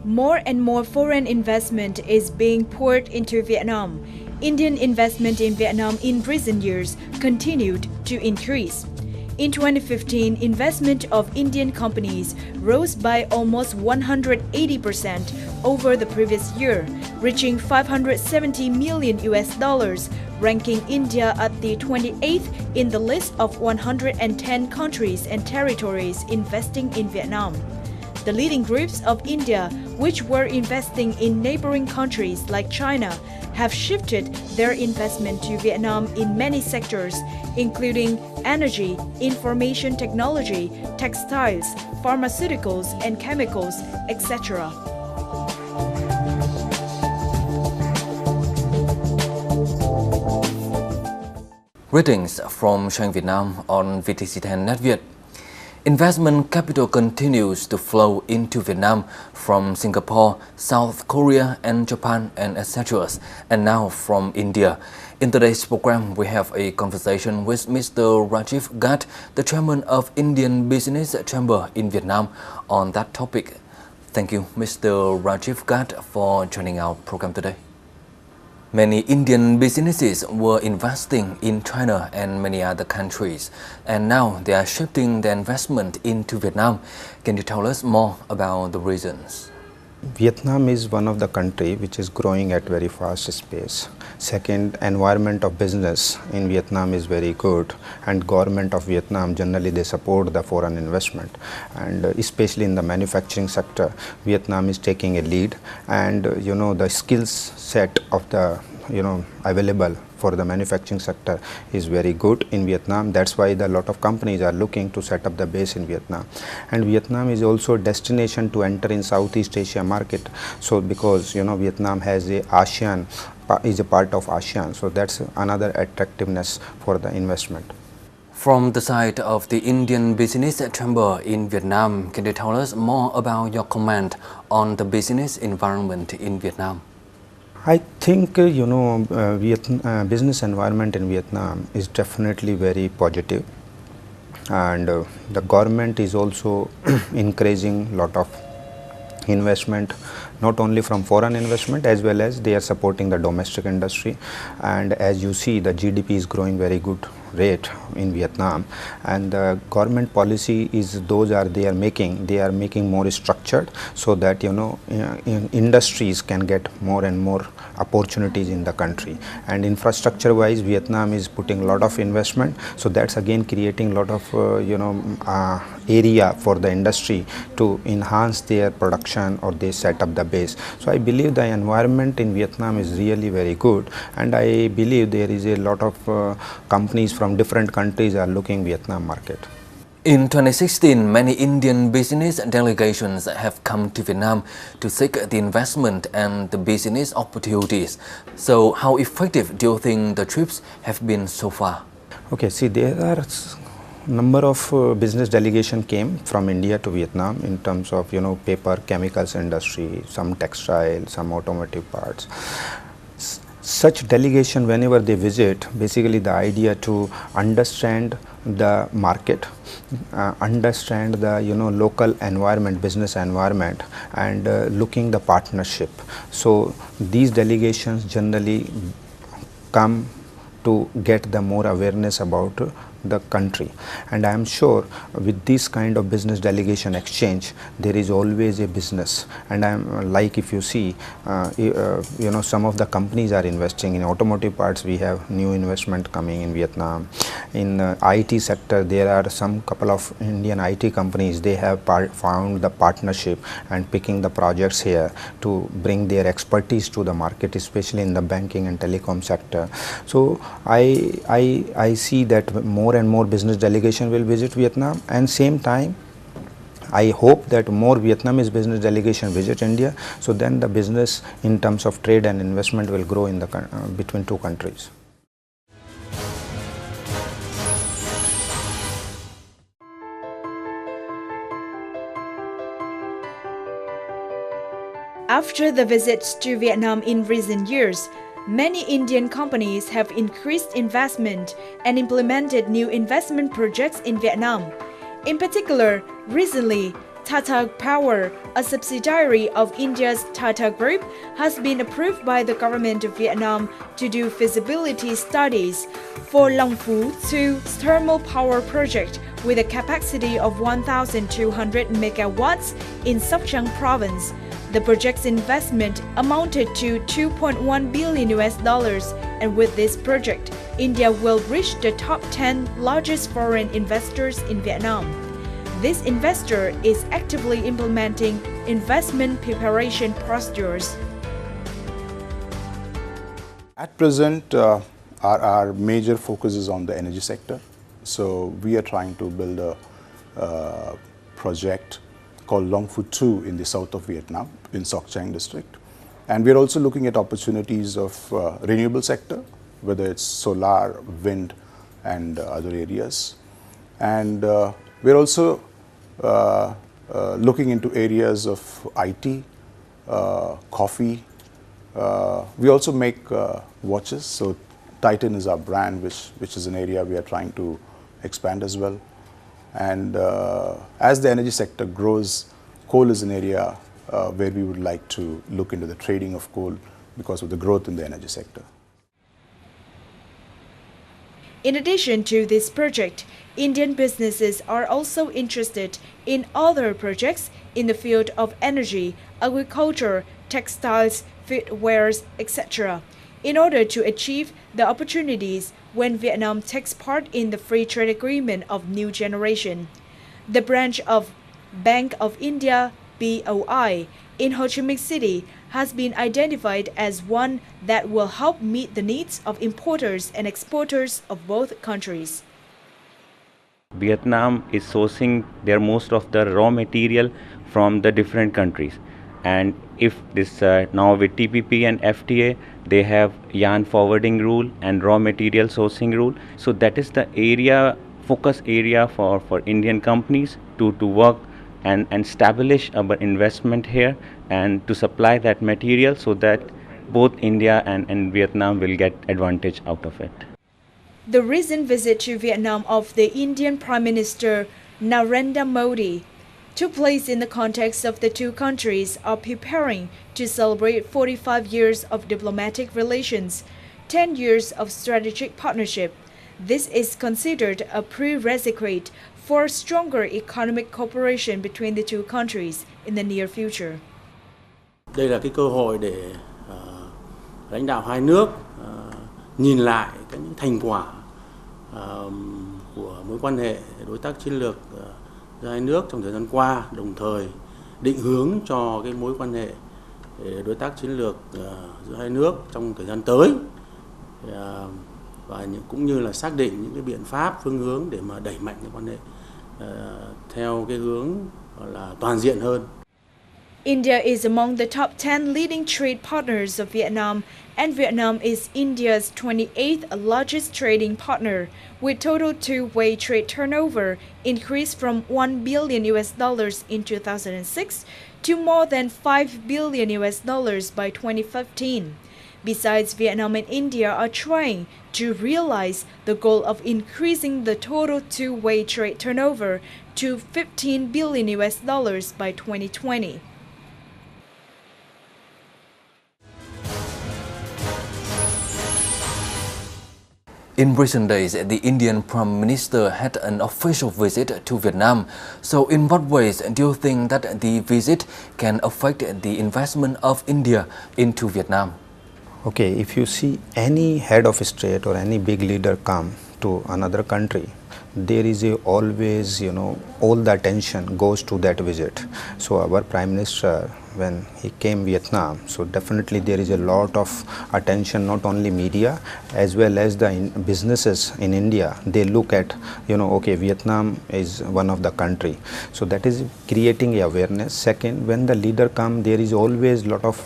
More and more foreign investment is being poured into Vietnam. Indian investment in Vietnam in recent years continued to increase. In 2015, investment of Indian companies rose by almost 180% over the previous year, reaching 570 million US dollars, ranking India at the 28th in the list of 110 countries and territories investing in Vietnam. The leading groups of India, which were investing in neighboring countries like China, have shifted their investment to Vietnam in many sectors, including energy, information technology, textiles, pharmaceuticals and chemicals, etc. Greetings from Doanh Việt Nam on VTC10 Net Việt. Investment capital continues to flow into Vietnam from Singapore, South Korea and Japan and etc. and now from India. In today's program, we have a conversation with Mr. Rajiv Ghat, the chairman of Indian Business Chamber in Vietnam, on that topic. Thank you, Mr. Rajiv Ghat, for joining our program today. Many Indian businesses were investing in China and many other countries, and now they are shifting their investment into Vietnam. Can you tell us more about the reasons? Vietnam is one of the countries which is growing at very fast pace. Second, environment of business in Vietnam is very good, and government of Vietnam generally they support the foreign investment, and especially in the manufacturing sector, Vietnam is taking a lead, and the skills set of the available for the manufacturing sector is very good in Vietnam. That's why a lot of companies are looking to set up the base in Vietnam. And Vietnam is also a destination to enter in Southeast Asia market. So because Vietnam has a ASEAN, is a part of ASEAN, so that's another attractiveness for the investment. From the side of the Indian Business Chamber in Vietnam, can you tell us more about your comment on the business environment in Vietnam? I think business environment in Vietnam is definitely very positive, and the government is also encouraging a lot of investment, not only from foreign investment as well as they are supporting the domestic industry. And as you see, the GDP is growing very good rate in Vietnam, and the government policy is they are making more structured, so that industries can get more and more opportunities in the country. And infrastructure wise, Vietnam is putting a lot of investment, so that's again creating a lot of area for the industry to enhance their production, or they set up the base. So I believe the environment in Vietnam is really very good, and I believe there is a lot of companies from different countries are looking Vietnam market. In 2016, many Indian business delegations have come to Vietnam to seek the investment and the business opportunities. So how effective do you think the trips have been so far? Okay, see, there are number of business delegation came from India to Vietnam in terms of paper, chemicals industry, some textile, some automotive parts. Such delegation, whenever they visit, basically the idea to understand the market, understand the local environment, business environment, and looking the partnership. So these delegations generally come to get the more awareness about the country, and I am sure with this kind of business delegation exchange there is always a business. And I am like, if you see some of the companies are investing in automotive parts. We have new investment coming in Vietnam. In IT sector, there are some couple of Indian IT companies, they have found the partnership and picking the projects here to bring their expertise to the market, especially in the banking and telecom sector. So I see that more and more business delegation will visit Vietnam, and same time I hope that more Vietnamese business delegation visit India, so then the business in terms of trade and investment will grow in the between two countries. After the visits to Vietnam in recent years, many Indian companies have increased investment and implemented new investment projects in Vietnam. In particular, recently, Tata Power, a subsidiary of India's Tata Group, has been approved by the government of Vietnam to do feasibility studies for Long Phu 2 thermal power project with a capacity of 1,200 megawatts in Sóc Trăng province. The project's investment amounted to $2.1 billion, and with this project, India will reach the top 10 largest foreign investors in Vietnam. This investor is actively implementing investment preparation procedures. At present, our major focus is on the energy sector. So we are trying to build a project called Long Phu 2 in the south of Vietnam, in Sóc Trăng district. And we're also looking at opportunities of renewable sector, whether it's solar, wind, and other areas. And we're also looking into areas of IT, coffee. We also make watches. So Titan is our brand, which is an area we are trying to expand as well. And as the energy sector grows, coal is an area where we would like to look into the trading of coal because of the growth in the energy sector. In addition to this project, Indian businesses are also interested in other projects in the field of energy, agriculture, textiles, footwear, etc., in order to achieve the opportunities when Vietnam takes part in the Free Trade Agreement of New Generation. The branch of Bank of India, BOI, in Ho Chi Minh City has been identified as one that will help meet the needs of importers and exporters of both countries. Vietnam is sourcing their most of the raw material from the different countries, and if this now with TPP and FTA, they have yarn forwarding rule and raw material sourcing rule. So that is the area, focus area for Indian companies to work and establish our investment here and to supply that material so that both India and Vietnam will get advantage out of it. The recent visit to Vietnam of the Indian Prime Minister Narendra Modi took place in the context of the two countries are preparing to celebrate 45 years of diplomatic relations, 10 years of strategic partnership. This is considered a prerequisite for stronger economic cooperation between the two countries in the near future. Đây là cái cơ hội để lãnh đạo hai nước nhìn lại những thành quả của mối quan hệ đối tác chiến lược giữa hai nước trong thời gian qua, đồng thời định hướng cho cái mối quan hệ đối tác chiến lược giữa hai nước trong thời gian tới, và cũng như là xác định những cái biện pháp, phương hướng để mà đẩy mạnh cái quan hệ theo cái hướng gọi là toàn diện hơn. India is among the top 10 leading trade partners of Vietnam, and Vietnam is India's 28th largest trading partner, with total two-way trade turnover increased from $1 billion in 2006 to more than $5 billion by 2015. Besides, Vietnam and India are trying to realize the goal of increasing the total two-way trade turnover to $15 billion by 2020. In recent days, the Indian Prime Minister had an official visit to Vietnam. So in what ways do you think that the visit can affect the investment of India into Vietnam? Okay, if you see any head of state or any big leader come to another country, there is always, all the attention goes to that visit. So our Prime Minister, when he came Vietnam, so definitely there is a lot of attention, not only media as well as the businesses in India. They look at, okay, Vietnam is one of the country. So that is creating awareness. Second, when the leader come, there is always lot of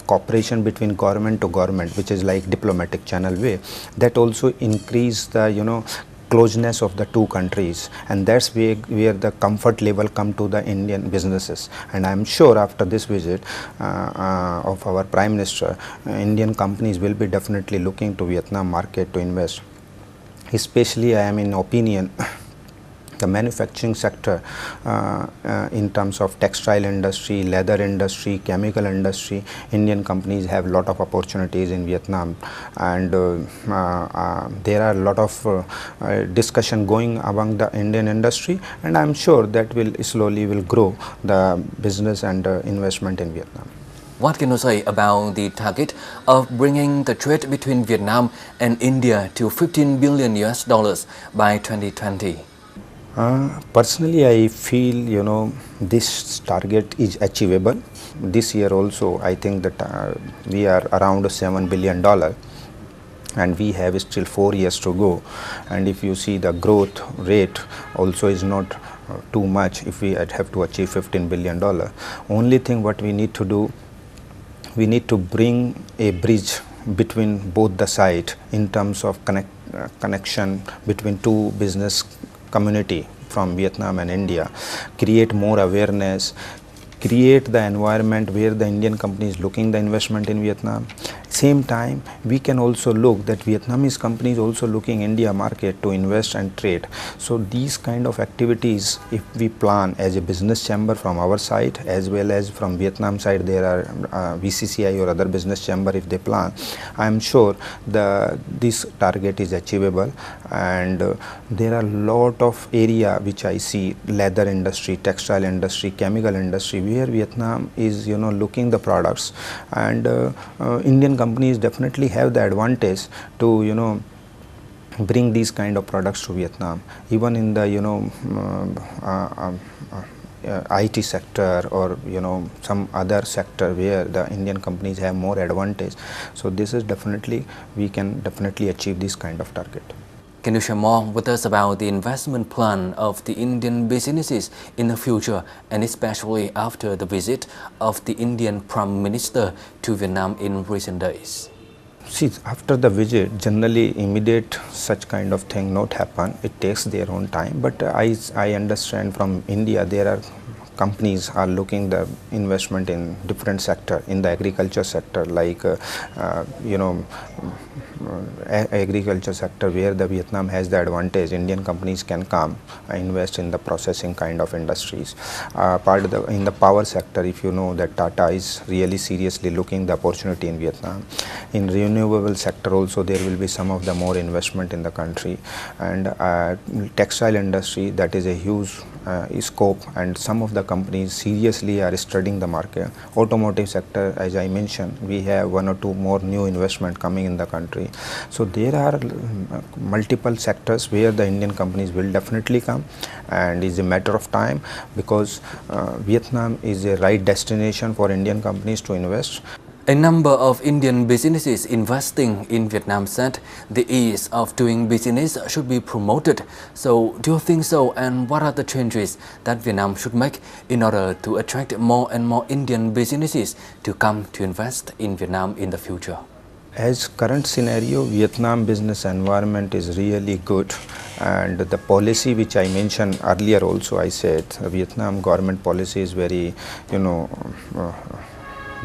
cooperation between government to government, which is like diplomatic channel way. That also increase the, closeness of the two countries, and that's where the comfort level come to the Indian businesses. And I'm sure after this visit of our Prime Minister, Indian companies will be definitely looking to Vietnam market to invest. Especially I am in opinion the manufacturing sector in terms of textile industry, leather industry, chemical industry. Indian companies have a lot of opportunities in Vietnam, and there are a lot of discussion going among the Indian industry, and I'm sure that will slowly grow the business and investment in Vietnam. What can you say about the target of bringing the trade between Vietnam and India to $15 billion by 2020? Personally, I feel this target is achievable. This year also, I think that we are around $7 billion, and we have still 4 years to go. And if you see, the growth rate also is not too much if we have to achieve $15 billion. Only thing what we need to do, we need to bring a bridge between both the sides in terms of connection between two business community from Vietnam and India, create more awareness, create the environment where the Indian company is looking the investment in Vietnam. Same time, we can also look that Vietnamese companies also looking India market to invest and trade. So these kind of activities, if we plan as a business chamber from our side as well as from Vietnam side, there are VCCI or other business chamber, if they plan, I am sure this target is achievable. And there are a lot of area which I see, leather industry, textile industry, chemical industry, where Vietnam is looking the products, and Indian companies definitely have the advantage to bring these kind of products to Vietnam, even in the IT sector or some other sector where the Indian companies have more advantage. So this is definitely, we can definitely achieve this kind of target. Can you share more with us about the investment plan of the Indian businesses in the future, and especially after the visit of the Indian Prime Minister to Vietnam in recent days? See, after the visit, generally immediate such kind of thing not happen. It takes their own time. But I understand from India, there are companies are looking the investment in different sector, in the agriculture sector, like agriculture sector, where the Vietnam has the advantage. Indian companies can come invest in the processing kind of industries. In the power sector, if you know that Tata is really seriously looking the opportunity in Vietnam. In renewable sector also, there will be some of the more investment in the country. And textile industry, that is a huge scope, and some of the companies seriously are studying the market. Automotive sector, as I mentioned, we have 1 or 2 more new investment coming in the country. So there are multiple sectors where the Indian companies will definitely come, and it's a matter of time, because Vietnam is a right destination for Indian companies to invest. A number of Indian businesses investing in Vietnam said the ease of doing business should be promoted. So, do you think so? And what are the changes that Vietnam should make in order to attract more and more Indian businesses to come to invest in Vietnam in the future? As current scenario, Vietnam business environment is really good, and the policy which I mentioned earlier also, I said Vietnam government policy is very,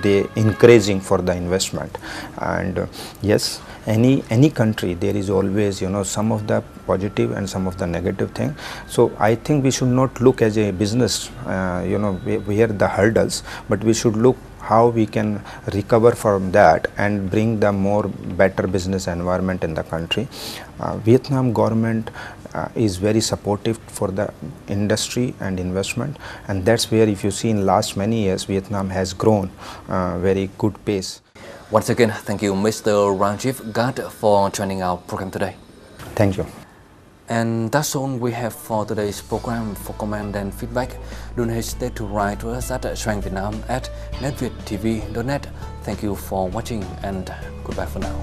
they encouraging for the investment. And yes, any country, there is always some of the positive and some of the negative thing. So I think we should not look as a business where the hurdles, but we should look how we can recover from that and bring the more better business environment in the country. Vietnam government is very supportive for the industry and investment, and that's where, if you see in last many years, Vietnam has grown very good pace. Once again, thank you, Mr. Ranjiv Ghat, for joining our program today. Thank you. And that's all we have for today's program. For comment and feedback, don't hesitate to write to us at doanh@netvietttv.net. Thank you for watching, and goodbye for now.